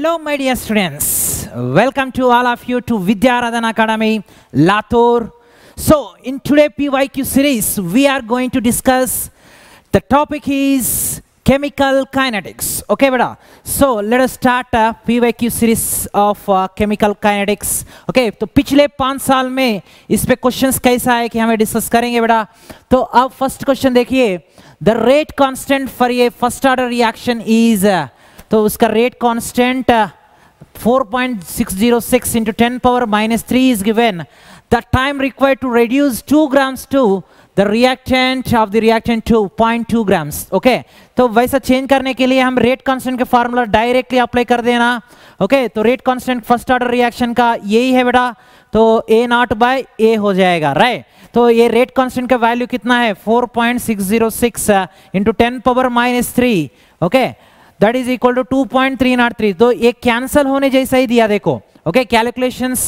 Hello my dear students, welcome to all of you to Vidya Aradhana Academy, Latur. So in today's PYQ series, we are going to discuss, the topic is chemical kinetics. Okay beta, so let us start a PYQ series of chemical kinetics. Okay, तो पिछले 5 साल में इस पे questions कैसा है कि हमें डिस्कस करेंगे बेटा. तो अब फर्स्ट क्वेश्चन देखिए, the rate constant for a first order reaction is, तो उसका rate constant 4.606 into 10 power minus 3 is given. The time required to reduce 2 grams to the reactant of the reactant to 0.2 grams. Okay, तो वैसा change करने के लिए हम rate constant के formula directly apply कर देना. ओके, तो rate constant first order reaction का यही है बेटा, तो A0/A हो जाएगा, राइट. तो ये रेट कांस्टेंट का वैल्यू कितना है, 4.606 into 10 power minus 3. Okay, that is equal to 2.303. तो ये कैंसल होने जैसा ही दिया देखो. ओके, कैलकुलेशंस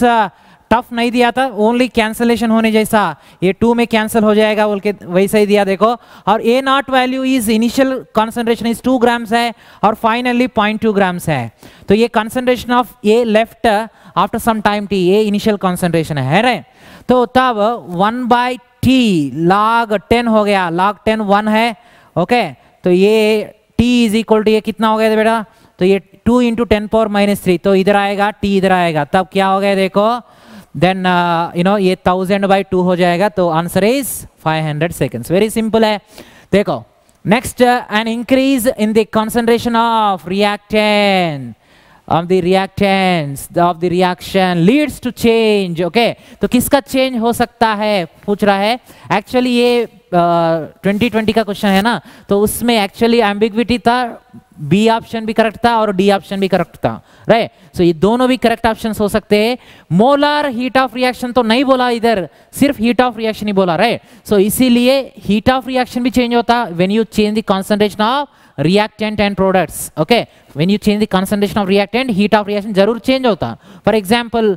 टफ नहीं दिया था, ओनली कैंसलेशन होने जैसा, ये 2 में कैंसिल हो जाएगा बोल के वैसा ही दिया देखो. और A0 value is initial concentration is 2 grams है और फाइनली 0.2 ग्राम्स है. तो ये concentration of A left after some time t, ये इनिशियल कंसंट्रेशन है रे. तो तब 1/t log 10 हो गया, log 10 1 है. ओके, तो ये t इज इक्वल टू ये कितना हो गया बेटा, तो ये 2 into 10 power minus 3, तो इधर आएगा t इधर आएगा, तब क्या हो गया देखो, देन ये 1000/2 हो जाएगा. तो answer is 500 seconds. Very simple है. देखो next, an increase in the concentration of reactant of the reactants of the reaction leads to change. Okay, तो किसका चेंज हो सकता है पूछ रहा है. एक्चुअली ये 2020 का क्वेश्चन है ना, तो उसमें एक्चुअली एम्बिग्विटी था, बी ऑप्शन भी करेक्ट था और डी ऑप्शन भी करेक्ट था, राइट. सो ये दोनों भी करेक्ट ऑप्शंस हो सकते हैं. मोलर हीट ऑफ रिएक्शन तो नहीं बोला इधर, सिर्फ हीट ऑफ रिएक्शन ही बोला, राइट. सो इसीलिए हीट ऑफ रिएक्शन भी चेंज होता when you change the concentration of reactant and products. Okay, when you change the concentration of reactant, heat of reaction जरूर change होता. For example,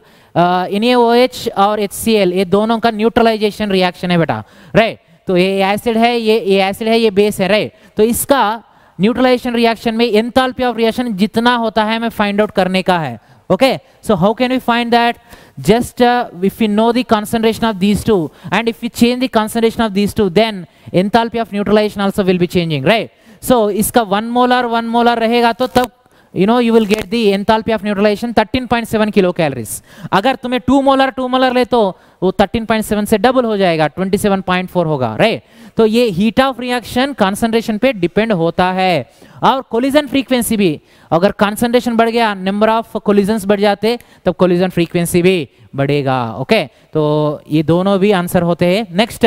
NaOH और HCl, ये दोनों का न्यूट्रलाइजेशन रिएक्शन है बेटा, राइट. तो ये एसिड है, ये एसिड है, ये बेस है, राइट. तो इसका न्यूट्रलाइजेशन रिएक्शन में एंथैल्पी ऑफ रिएक्शन जितना होता है हमें फाइंड आउट करने का है. Okay, so how can we find that? Just if we know the concentration of these two, and if we change the concentration of these two, then enthalpy of neutralization also will be changing, right? So इसका 1 molar रहेगा, तो तब you will get the enthalpy of neutralization 13.7 kilocalories. अगर तुम्हें 2 molar ले तो वो 13.7 से डबल हो जाएगा, 27.4 होगा, राइट. तो ये हीट ऑफ रिएक्शन कंसंट्रेशन पे डिपेंड होता है. और कोलिजन फ्रीक्वेंसी भी, अगर कंसंट्रेशन बढ़ गया, नंबर ऑफ कोलिजन्स बढ़ जाते, तब कोलिजन फ्रीक्वेंसी भी बढ़ेगा. ओके, तो ये दोनों भी आंसर होते हैं. नेक्स्ट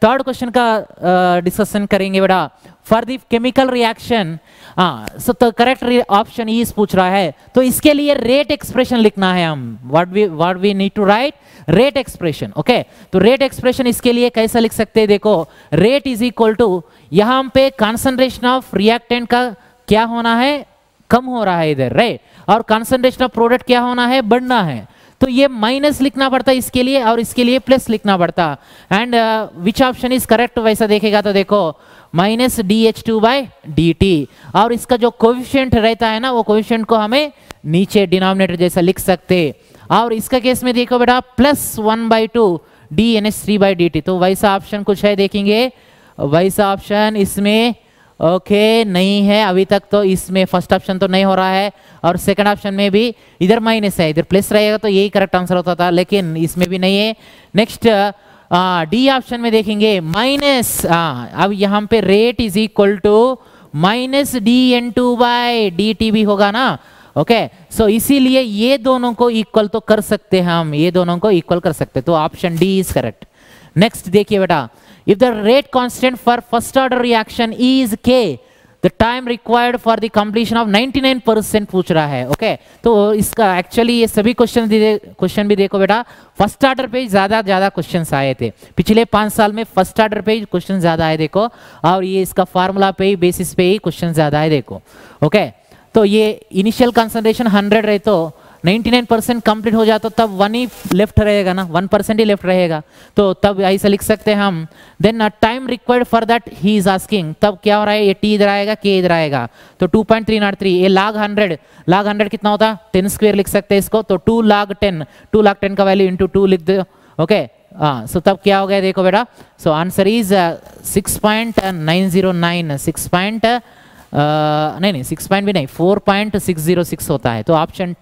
थर्ड क्वेश्चन का डिस्कशन करेंगे बेटा. For the chemical reaction, so the correct option is पूछ रहा है, तो इसके लिए रेट एक्सप्रेशन लिखना है हम. What we need to write, rate expression. Okay, तो रेट एक्सप्रेशन इसके लिए कैसा लिख सकते हैं, देखो रेट इज इक्वल टू, यहाँ पे कंसंट्रेशन ऑफ रिएक्टेंट का क्या होना है, कम हो रहा है इधर, राइट. और कंसंट्रेशन ऑफ प्रोडक्ट क्या होना है, बढ़ना है. तो ये माइनस लिखना पड़ता है इसके लिए, और इसके लिए प्लस लिखना पड़ता. And which option is correct, वैसा देखेगा तो देखो माइनस dH2/dt. और इसका जो कोएफिशिएंट रहता है ना, वो कोएफिशिएंट को हमें नीचे डिनोमिनेटर जैसा लिख सकते. और इसका केस में देखो बेटा प्लस 1/2 dNH3/dt. तो वैसा ऑप्शन कुछ है, देखेंगे वैसा ऑप्शन इसमें ओके नहीं है अभी तक. तो इसमें फर्स्ट ऑप्शन तो नहीं हो रहा है, और सेकंड ऑप्शन में भी इधर माइनस है, इधर प्लस रहेगा, तो यही करेक्ट आंसर होता था, लेकिन इसमें भी नहीं है. नेक्स्ट डी ऑप्शन में देखेंगे माइनस, अब यहाँ पे rate is equal to minus dN2/dt भी होगा ना. ओके, सो इसीलिए ये दोनों को इक्वल तो कर सकते हैं हम, ये दोनों को इक्वल कर सकते, तो option D is correct. Next देखिए बेटा, if the rate constant for first order reaction is k, the time required for the completion of 99% पूछ रहा है. ओके, तो इसका एक्चुअली ये सभी क्वेश्चन भी देखो बेटा, फर्स्ट ऑर्डर पे ज्यादा क्वेश्चंस आए थे पिछले 5 साल में. फर्स्ट ऑर्डर पे क्वेश्चन ज्यादा आए देखो, और ये इसका फार्मूला पे ही बेसिस पे ही क्वेश्चन ज्यादा आए देखो. ओके, तो ये इनिशियल कंसंट्रेशन 100 रहे, तो 99% कंप्लीट हो जाता तब 1 ही लेफ्ट रहेगा ना, 1% ही लेफ्ट रहेगा, तो तब ऐसा लिख सकते हैं हम। Then time required for that he is asking, तब क्या हो रहा है, ये t इधर आएगा, k इधर आएगा, तो 2.303, ये log 100 कितना होता है 10 स्क्वायर लिख सकते हैं इसको, तो 2 log 10 का वैल्यू इंटू 2 लिख दो, ओके। सो तब क्या हो गया देखो बेटा, सो आंसर इज 6.909, 4.606 होता है, तो ऑप्शन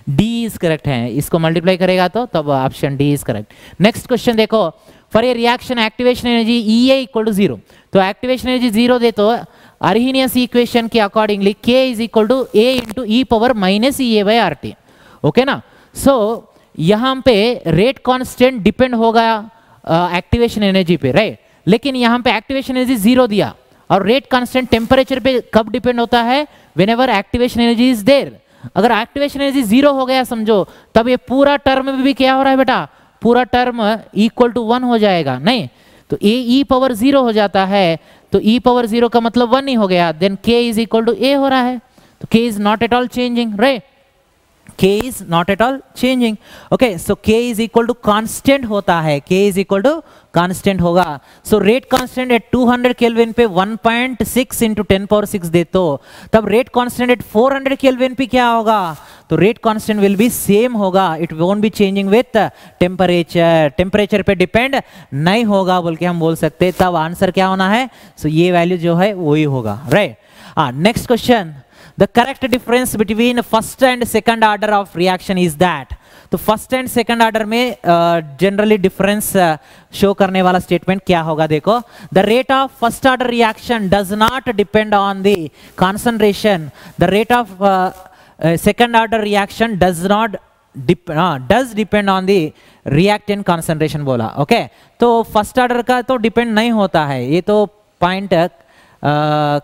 डी इज करेक्ट है। इसको मल्टीप्लाई करेगा तो तब option D is correct. Next question देखो, for a reaction activation energy EA equal to 0, तो एक्टिवेशन एनर्जी 0 दे तो अर्हीनियस इक्वेशन के accordingly K is equal to A into E power minus EA/RT, okay ना। So यहाँ पे rate constant depend होगा activation energy पे, राइट, लेकिन यहाँ पे एक्टिवेशन एनर्जी 0 दिया, और रेट कांस्टेंट टेम्परेचर पे कब डिपेंड होता है, whenever activation energy is there. अगर एक्टिवेशन एनर्जी 0 हो गया समझो, तब ये पूरा टर्म में भी क्या हो रहा है बेटा, पूरा टर्म इक्वल टू 1 हो जाएगा, नहीं तो E पावर 0 हो जाता है, तो E पावर 0 का मतलब 1 ही हो गया, then K is equal to A हो रहा है, तो K is not at all changing, right, K is not at all changing, okay, so K is equal to constant होता है, K is equal to constant होगा। so rate constant at 200 Kelvin पे 1.6 into 10 power 6 दे तो तब rate constant at 400 Kelvin पे क्या होगा, तो rate constant will be same होगा, it won't be changing with temperature पे depend नहीं होगा बोल के हम बोल सकते, तब आंसर क्या होना है, so ये वैल्यू जो है वही होगा, right. Next question, the correct difference between first and second order of reaction is that, तो फर्स्ट एंड सेकंड ऑर्डर में जनरली डिफरेंस शो करने वाला स्टेटमेंट क्या होगा देखो, the rate of first order reaction does not depend on the concentration, the rate of second order reaction does not does depend on the reactant concentration बोला, okay. तो first order का तो depend नहीं होता है, ये तो पॉइंट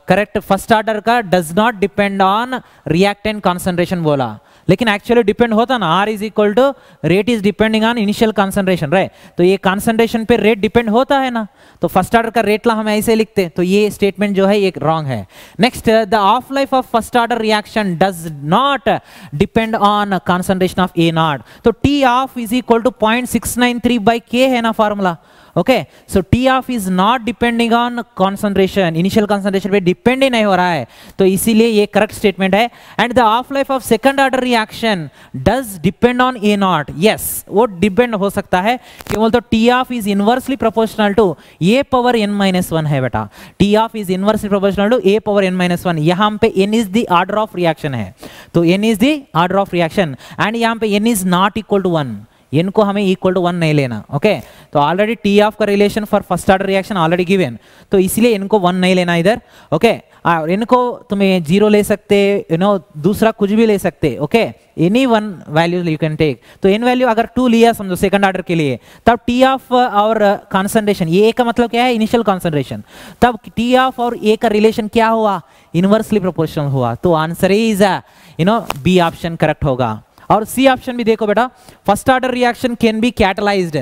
करेक्ट, फर्स्ट ऑर्डर का does not depend on reactant concentration बोला, लेकिन एक्चुअली डिपेंड होता ना, R is equal to rate is depending on initial concentration, right, तो ये कंसंट्रेशन पे रेट डिपेंड होता है ना, तो फर्स्ट ऑर्डर का रेट ला हम ऐसे लिखते, तो ये स्टेटमेंट जो है ये रॉन्ग है। Next, the half life of first order reaction does not depend on concentration of A0, तो T of is equal to 0.693/K है ना formula, okay. So T of is not depending on concentration, initial concentration पे depend ही नहीं हो रहा है, तो इसीलिए ये करेक्ट स्टेटमेंट है। And the half life of second order reaction does depend on A0, yes वो डिपेंड हो सकता है, केवल तो T of is inversely proportional to A power n-1 है बेटा, T of is inversely proportional to A power n-1, यहाँ पे n is the order of reaction है, तो n is the order of reaction, and यहाँ पे n is not equal to 1, n को हमें इक्वल टू 1 नहीं लेना, ओके। तो ऑलरेडी T ऑफ का relation for first order reaction already given, तो इसलिए n को 1 नहीं लेना इधर, ओके। और n को तुम्हें 0 ले सकते, दूसरा कुछ भी ले सकते, okay, any one value you can take, तो n वैल्यू अगर 2 लिया समझो सेकंड ऑर्डर के लिए, तब T ऑफ और कंसंट्रेशन, ये A का मतलब क्या है, इनिशियल कंसंट्रेशन, तब T ऑफ और A का रिलेशन क्या हुआ, इनवर्सली प्रोपोर्शनल हुआ, तो answer is B option correct होगा। और सी ऑप्शन भी देखो बेटा, first order reaction can be catalysed,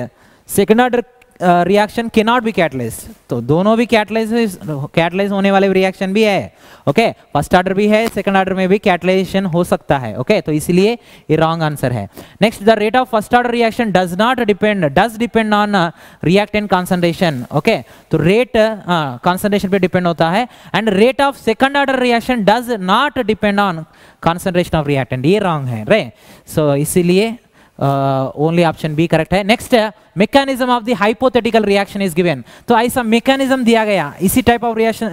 second order reaction can not be catalysed, तो दोनों भी कैटलाइज होने वाले रिएक्शन भी है, ओके, फर्स्ट ऑर्डर भी है, सेकंड ऑर्डर में भी कैटलाइजेशन हो सकता है, ओके, तो इसीलिए ये रॉन्ग आंसर है। Next, the rate of first order reaction does depend on reactant concentration, okay, तो रेट कंसंट्रेशन पे डिपेंड होता है, and rate of second order reaction does not depend on concentration of reactant, ये wrong है, right, सो इसीलिए only option B correct है। Next, mechanism of the hypothetical reaction is given, तो ऐसा मैकेनिज्म दिया गया, इसी टाइप ऑफ रिएक्शन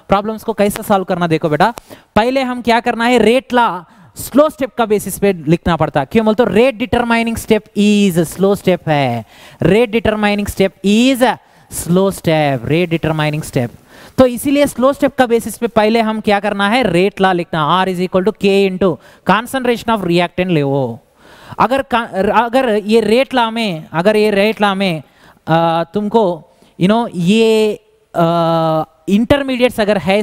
प्रॉब्लम्स को कैसे सॉल्व करना देखो बेटा, पहले हम क्या करना है, रेट ला स्लो स्टेप का बेसिस पे लिखना पड़ता, क्यों बोलते, rate determining step is slow step है, rate determining step is slow step, rate determining step, तो इसीलिए स्लो स्टेप का बेसिस पे पहले हम क्या करना है, रेट ला लिखना, R is equal to K into concentration of reactant ले वो, अगर ये रेट ला में तुमको ये इंटरमीडिएट्स अगर है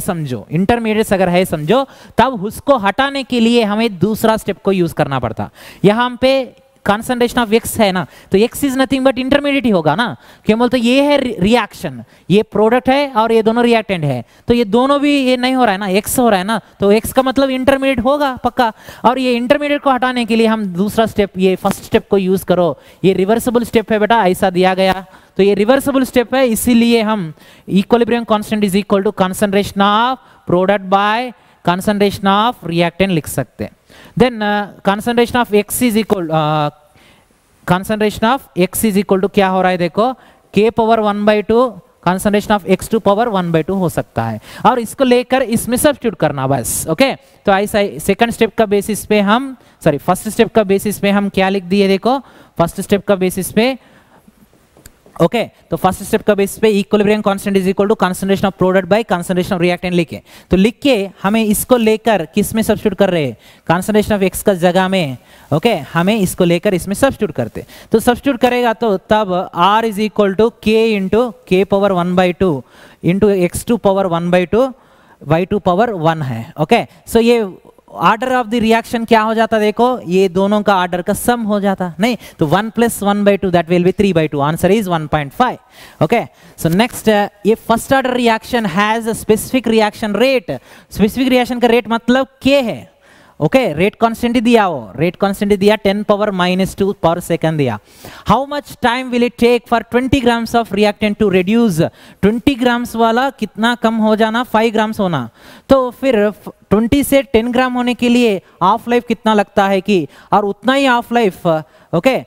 समझो, तब उसको हटाने के लिए हमें दूसरा स्टेप को यूज करना पड़ता, यहाँ पे कॉन्सेंट्रेशन ऑफ एक्स है ना, तो x is nothing but intermediate ही होगा ना, क्यों बोलते ये है रिएक्शन, ये प्रोडक्ट है और ये दोनों रिएक्टेंट है, तो ये दोनों भी ये नहीं हो रहा है ना, एक्स हो रहा है ना, तो एक्स का मतलब इंटरमीडिएट होगा पक्का। और ये इंटरमीडिएट को हटाने के लिए हम दूसरा स्टेप, ये फर्स्ट स्टेप को यूज करो, ये रिवर्सिबल स्टेप है बेटा, ऐसा दिया गया, तो ये रिवर्सिबल स्टेप है, इसीलिए हम equilibrium constant is equal to concentration of product by concentration of reactant लिख सकते हैं। Then concentration of x is equal, concentration of x is equal to क्या हो रहा है देखो, k power 1/2 concentration of x to power 1/2 हो सकता है, और इसको लेकर इसमें सब्स्टिट्यूट करना बस, ओके। तो ऐसा सेकंड स्टेप का बेसिस पे हम, सॉरी फर्स्ट स्टेप का बेसिस पे हम क्या लिख दिए देखो, फर्स्ट स्टेप का बेसिस पे, ओके तो फर्स्ट स्टेप का बेसिस पे equilibrium constant is equal to concentration of product by concentration of reactant लिखे, तो लिख के हमें इसको लेकर किस में सब्स्टिट्यूट कर रहे हैं, कंसंट्रेशन ऑफ एक्स का जगह में, ओके हमें इसको लेकर इसमें सब्स्टिट्यूट करते, तो सब्स्टिट्यूट करेगा तो तब r is equal to k into k power 1/2 into x to power 1/2 y2 power 1 है, ओके। सो ये ऑर्डर ऑफ द रिएक्शन क्या हो जाता देखो, ये दोनों का ऑर्डर का सम हो जाता, नहीं तो 1 + 1/2 that will be 3/2, answer is 1.5, okay. So next, ये first order reaction has a specific reaction rate, specific reaction का रेट मतलब k है, ओके रेट कांस्टेंट ही दिया, वो रेट कांस्टेंट ही दिया 10 पावर -2 पर सेकंड दिया। How much time will it take for 20 grams of reactant to reduce, 20 grams वाला कितना कम हो जाना, 5 ग्राम्स होना, तो फिर 20 से 10 ग्राम होने के लिए ऑफ लाइफ कितना लगता है कि, और उतना ही ऑफ लाइफ, ओके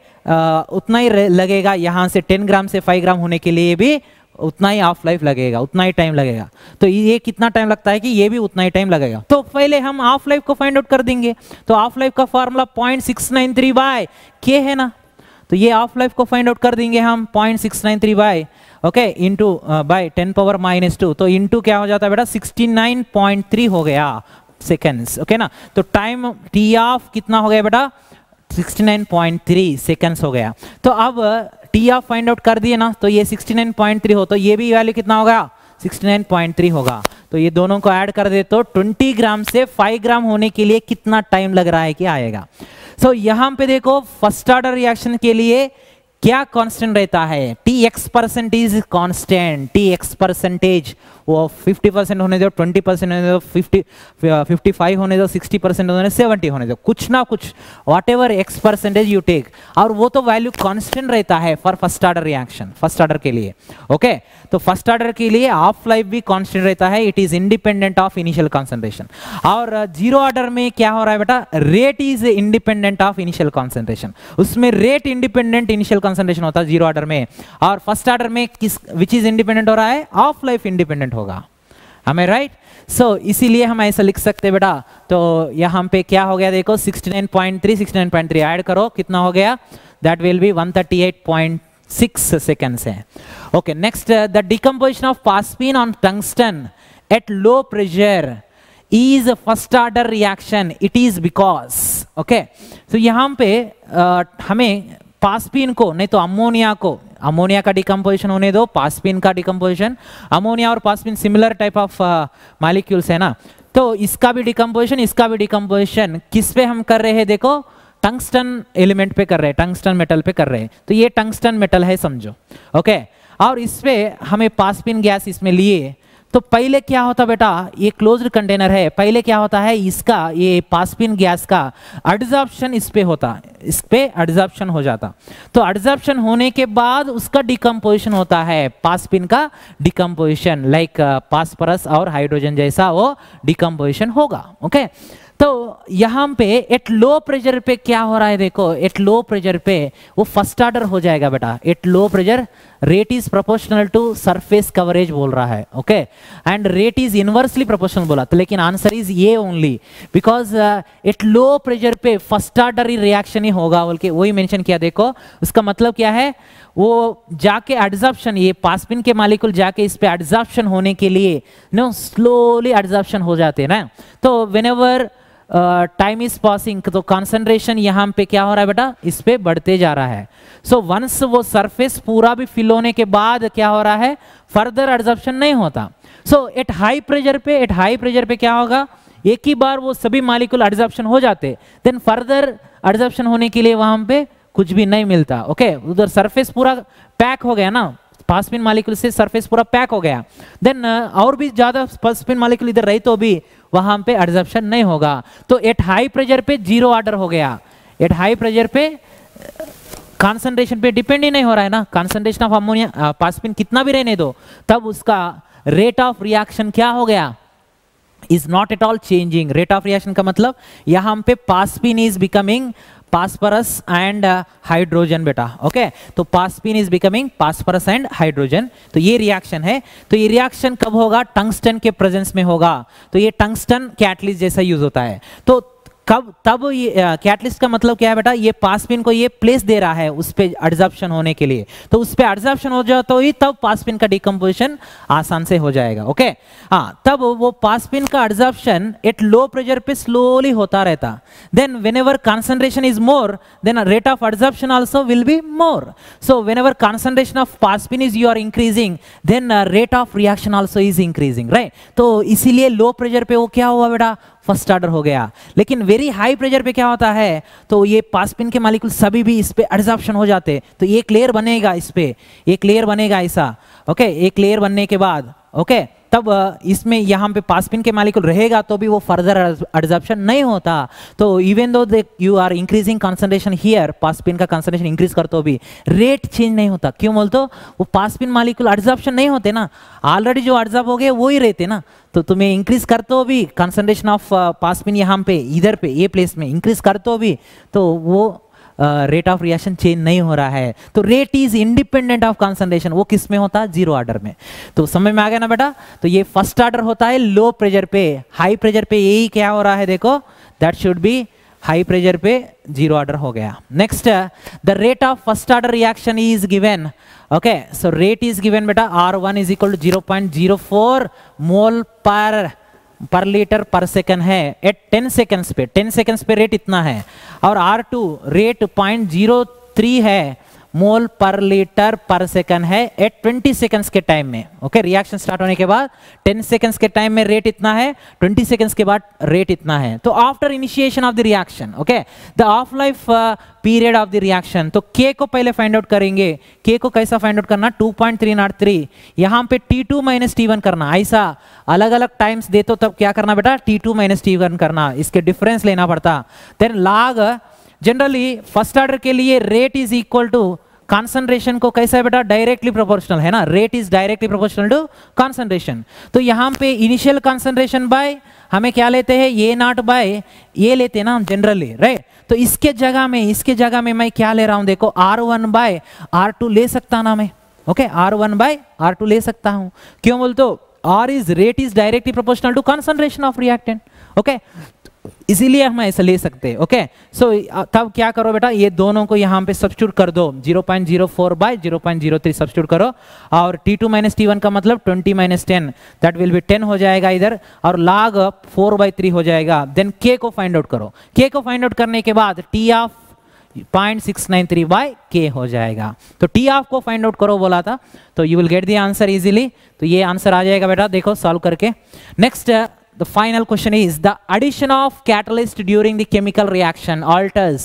उतना ही लगेगा, यहाँ से 10 ग्राम से 5 ग्राम होने के लिए भी उतना ही ऑफ लाइफ लगेगा, उतना ही टाइम लगेगा, तो ये कितना टाइम लगता है कि ये भी उतना ही टाइम लगेगा। तो पहले हम ऑफ लाइफ को फाइंड आउट कर देंगे, तो ऑफ लाइफ का फॉर्मूला 0.693 बाय k है ना, तो ये ऑफ लाइफ को फाइंड आउट कर देंगे हम 0.693 by, okay into by 10 power -2, तो इंटू क्या हो जाता है बेटा 69.3 हो गया सेकेंड्स, ओके ना, तो टाइम टी ऑफ कितना हो गया बेटा 69.3 सेकेंड्स हो गया। तो अब टी ऑफ फाइंड आउट कर दिए ना, तो ये 69.3 हो, तो ये भी वैल्यू कितना होगा 69.3 होगा, तो ये दोनों को ऐड कर दे तो 20 ग्राम से 5 ग्राम होने के लिए कितना टाइम लग रहा है कि आएगा। सो यहाँ पे देखो फर्स्ट ऑर्डर रिएक्शन के लिए क्या कांस्टेंट रहता है, Tx% इज कांस्टेंट, Tx% वो 50% होने दो, 20% होने दो, 55 होने दो, 60% होने दो, 70 होने दो, कुछ ना कुछ whatever x% you take, और वो तो वैल्यू कांस्टेंट रहता है for first order reaction, first order के लिए, ओके तो फर्स्ट ऑर्डर के लिए ऑफ लाइफ भी कांस्टेंट रहता है, it is independent of initial concentration. और जीरो ऑर्डर में क्या हो रहा है बेटा, rate is independent of initial concentration, उसमें रेट इंडिपेंडेंट इनिशियल कंसंट्रेशन होता है जीरो ऑर्डर में, और फर्स्ट ऑर्डर में किस विच इज इंडिपेंडेंट हो रहा है, ऑफ लाइफ इंडिपेंडेंट होगा, हमें राइट। सो इसीलिए हम ऐसा लिख सकते हैं बेटा, तो यहाँ पे क्या हो गया देखो 69.3 ऐड करो कितना हो गया, दैट विल बी 138.6 सेकेंड्स है, okay. Next, the decomposition of phosphine on tungsten at low pressure is a first order reaction, it is because, okay तो यहाँ पे हमें पास्पीन को नहीं तो अमोनिया को, अमोनिया का डिकम्पोजिशन होने दो, पास्पीन का डिकम्पोजिशन, अमोनिया और पास्पीन सिमिलर टाइप ऑफ मॉलिक्यूल्स है ना, तो इसका भी डिकम्पोजिशन, इसका भी डिकम्पोजिशन किस पे हम कर रहे हैं देखो, टंगस्टन एलिमेंट पे कर रहे हैं, टंगस्टन मेटल पे कर रहे हैं, तो ये टंगस्टन मेटल है समझो, ओके और इस पे हमें पास्पीन गैस इसमें लिए, तो पहले क्या होता बेटा, ये क्लोज्ड कंटेनर है, पहले क्या होता है इसका, ये पास्पीन गैस का एडजॉर्प्शन इस पे होता, इस पे एडजॉर्प्शन हो जाता, तो एडजॉर्प्शन होने के बाद उसका डिकम्पोजिशन होता है, पास्पीन का डिकम्पोजिशन लाइक फास्फोरस और हाइड्रोजन जैसा वो डिकम्पोजिशन होगा, ओके। तो यहाँ पे एट लो प्रेशर पे क्या हो रहा है देखो, एट लो प्रेशर पे वो फर्स्ट ऑर्डर हो जाएगा बेटा, at low pressure rate is proportional to surface coverage बोल रहा है, okay and rate is inversely proportional बोला, तो लेकिन आंसर इज ये only because at low pressure पे फर्स्ट ऑर्डर ही रिएक्शन ही होगा बोल के वही मेंशन किया, देखो उसका मतलब क्या है, वो जाके एडजॉर्प्शन, ये पास्पीन के मॉलिक्यूल जाके इस पे एडजॉर्प्शन होने के लिए नो स्लोली एडजॉर्प्शन हो जाते हैं ना, तो व्हेनेवर टाइम इज पासिंग तो कॉन्सेंट्रेशन यहाँ पे क्या हो रहा है बेटा, इस पे बढ़ते जा रहा है। सो वंस वो सरफेस पूरा भी फिल होने के बाद क्या हो रहा है, फर्दर एडजॉर्प्शन नहीं होता। सो एट हाई प्रेशर पे, एट हाई प्रेशर पे क्या होगा, एक ही बार वो सभी मॉलिक्यूल एडजॉर्प्शन हो जाते, देन फर्दर एडजॉर्प्शन होने के लिए वहां पे कुछ भी नहीं मिलता। ओके, उधर सरफेस पूरा पैक हो गया ना, पास स्पिन मॉलिक्यूल से सरफेस पूरा पैक हो गया। देन और भी ज्यादा पास स्पिन मॉलिक्यूल इधर रही तो भी वहां पे एडजॉर्प्शन नहीं होगा। तो एट हाई प्रेशर पे जीरो ऑर्डर हो गया। एट हाई प्रेशर पे कंसंट्रेशन पे डिपेंड ही नहीं हो रहा है ना, concentration of ammonia pass spin कितना भी रहने दो, तब उसका रेट ऑफ रिएक्शन क्या हो गया, is not at all changing. Rate of reaction का मतलब यहाँ पे पास spin is becoming phosphorus and hydrogen बेटा। ओके, तो पास spin is becoming phosphorus and hydrogen. तो ये रिएक्शन है। तो ये रिएक्शन कब होगा, टंगस्टन के प्रेजेंस में होगा। तो ये टंगस्टन कैटलिस्ट जैसा यूज होता है। तो कब, तब ये कैटलिस्ट का मतलब क्या है बेटा, ये पास स्पिन को ये प्लेस दे रहा है उस पे एडजॉर्प्शन होने के लिए। तो उस पे एडजॉर्प्शन हो जाए तो ही तब पास स्पिन का डिकम्पोजिशन आसान से हो जाएगा। ओके, हाँ, तब वो पास स्पिन का एडजॉर्प्शन एट लो प्रेशर पे स्लोली होता रहता। Then whenever concentration is more, then rate of adsorption also will be more. So whenever concentration of पास spin is you are increasing, then rate of reaction also is increasing, right. तो इसीलिए लो pressure पे वो क्या हुआ बेटा, first order हो गया। लेकिन वेरी हाई प्रेशर पे क्या होता है, तो ये पास स्पिन के मॉलिक्यूल सभी भी इस पे एडजॉर्प्शन हो जाते। तो एक लेयर बनेगा, इस पे एक लेयर बनेगा ऐसा। ओके, एक लेयर बनने के बाद ओके, तब इसमें यहाँ पे पास स्पिन के मॉलिक्यूल रहेगा तो भी वो फर्दर एडजॉर्प्शन नहीं होता। तो even though you are increasing concentration here, पास स्पिन का कंसंट्रेशन इंक्रीज कर तो भी रेट चेंज नहीं होता। क्यों बोलते हो, वो पास स्पिन मॉलिक्यूल एडजॉर्प्शन नहीं होते ना, ऑलरेडी जो एडजॉर्ब हो गए वो ही रहते ना। तो तुम्हें इंक्रीज कर तो भी कंसंट्रेशन ऑफ पास स्पिन यहाँ पे इधर पे ये प्लेस में इंक्रीज कर तो भी, तो वो रेट ऑफ रिएक्शन चेंज नहीं हो रहा है। तो rate is independent of concentration. वो किस में होता है, जीरो ऑर्डर में। तो समझ में आ गया ना बेटा। तो ये फर्स्ट ऑर्डर होता है लो प्रेशर पे। हाई प्रेशर पे यही क्या हो रहा है, देखो, that should be high pressure पे जीरो ऑर्डर हो गया। Next, the rate of first order reaction is given. Okay, so rate is given बेटा, R1 इज इक्वल टू 0.04 मोल पर लीटर पर सेकंड है एट 10 सेकंड्स पे। 10 सेकंड्स पे रेट इतना है। और R2 रेट 0.03 है मोल पर लीटर पर सेकंड है एट 20 सेकंड्स के टाइम में। ओके, रिएक्शन स्टार्ट होने के बाद 10 सेकंड्स के टाइम में रेट इतना है, 20 सेकंड्स के बाद रेट इतना है। तो after initiation of the reaction, okay, the half life period of the reaction, तो K को पहले फाइंड आउट करेंगे। K को कैसा फाइंड आउट करना, 2.303। यहाँ पे T2 माइनस T1 करना। ऐसा अलग अलग टाइम्स दे तो तब क्या करना बेटा, T2 माइनस T1 करना, इसके डिफरेंस लेना पड़ता। Then log, generally first order के लिए rate is equal to concentration को कैसा है बेटा, डायरेक्टली प्रोपोर्शनल है ना, rate is directly proportional to concentration. तो यहाँ पे इनिशियल कंसंट्रेशन बाय हमें क्या लेते हैं, ये नॉट बाय ये लेते हैं ना जनरली, राइट। तो इसके जगह में मैं क्या ले रहा हूं, देखो, R1 बाय R2 ले सकता ना मैं। ओके, R1 बाय R2 ले सकता हूं। क्यों बोलते हो, R is rate is directly proportional to concentration of reactant. Okay, इसीलिए हम ऐसा ले सकते हैं। ओके, सो तब क्या करो बेटा, ये दोनों को यहाँ पे सब्स्टिट्यूट कर दो, 0.04 बाय 0.03 सब्स्टिट्यूट करो। और T2 माइनस T1 का मतलब 20 माइनस 10, दैट विल बी 10 हो जाएगा इधर, और log 4/3 हो जाएगा। देन K को फाइंड आउट करो। K को फाइंड आउट करने के बाद T ऑफ 0.693 बाय K हो जाएगा। तो T ऑफ को फाइंड आउट करो बोला था, तो you will get the answer easily. तो ये आंसर आ जाएगा बेटा, देखो सॉल्व करके। Next, the final question is the addition of catalyst during the chemical reaction alters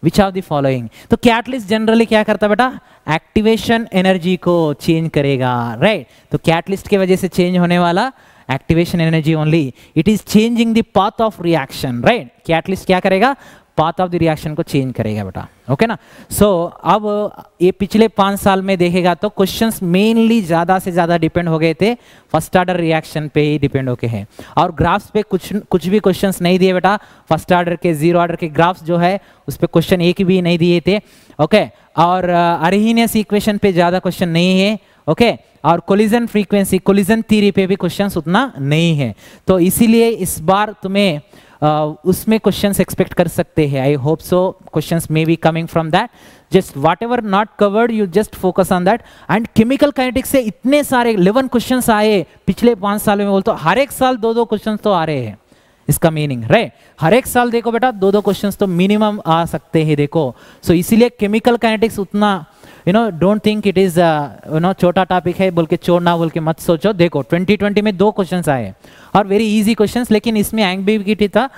which of the following। तो catalyst generally क्या करता है बेटा, activation energy को change करेगा, right। तो catalyst के वजह से change होने वाला activation energy only, it is changing the path of reaction, right। catalyst क्या करेगा, पाथ ऑफ द रिएक्शन को चेंज करेगा बेटा। ओके ना। सो अब ये पिछले 5 साल में देखेगा तो क्वेश्चंस मेनली ज्यादा से ज्यादा डिपेंड हो गए थे फर्स्ट ऑर्डर रिएक्शन पे ही डिपेंड होके हैं, और ग्राफ्स पे कुछ भी क्वेश्चंस नहीं दिए बेटा। फर्स्ट ऑर्डर के, जीरो ऑर्डर के ग्राफ्स जो है उस पर क्वेश्चन एक भी नहीं दिए थे। ओके, और अरहीनियस इक्वेशन पे ज्यादा क्वेश्चन नहीं है। ओके, और कोलिजन फ्रीक्वेंसी, कोलिजन थ्योरी पे भी क्वेश्चंस उतना नहीं है। तो इसीलिए इस बार तुम्हें उसमें क्वेश्चंस एक्सपेक्ट कर सकते हैं। I hope so questions may be coming from that. Just what ever not covered you just focus on that. And chemical kinetics से इतने सारे 11 क्वेश्चंस आए पिछले 5 साल में, बोलते हर एक साल 2-2 क्वेश्चंस तो आ रहे हैं। इसका मीनिंग राइट, हर एक साल देखो बेटा 2-2 क्वेश्चंस तो मिनिमम आ सकते हैं। देखो, सो इसीलिए केमिकल काइनेटिक्स उतना you know don't think it is you know छोटा टॉपिक है बोल के छोड़ना बोल के मत सोचो। देखो 2020 में 2 क्वेश्चंस आए और वेरी इजी क्वेश्चंस, लेकिन इसमें एम्बिग्यूटी था,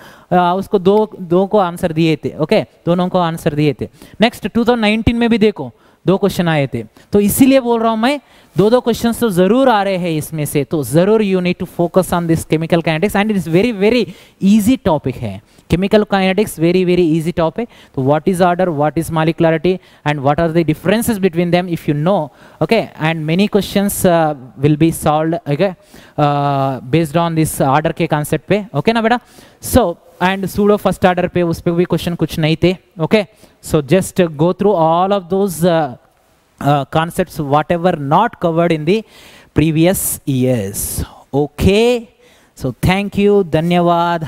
उसको दो को आंसर दिए थे। ओके, दोनों को आंसर दिए थे। नेक्स्ट 2019 में भी देखो 2 क्वेश्चन आए थे, तो इसीलिए बोल रहा हूं मैं 2 क्वेश्चंस तो जरूर आ रहे हैं इसमें से, तो जरूर you need to focus on this chemical kinetics and it is very very easy topic है। Chemical kinetics very very easy topic. तो what is order, what is molecularity and what are the differences between them if you know. Okay, and many questions will be solved okay based on this order के concept पे। Okay ना बेटा? So and pseudo first order पे उस पे भी question कुछ नहीं थे। Okay, so just go through all of those concepts whatever not covered in the previous years. Okay, so thank you, dhanyawad.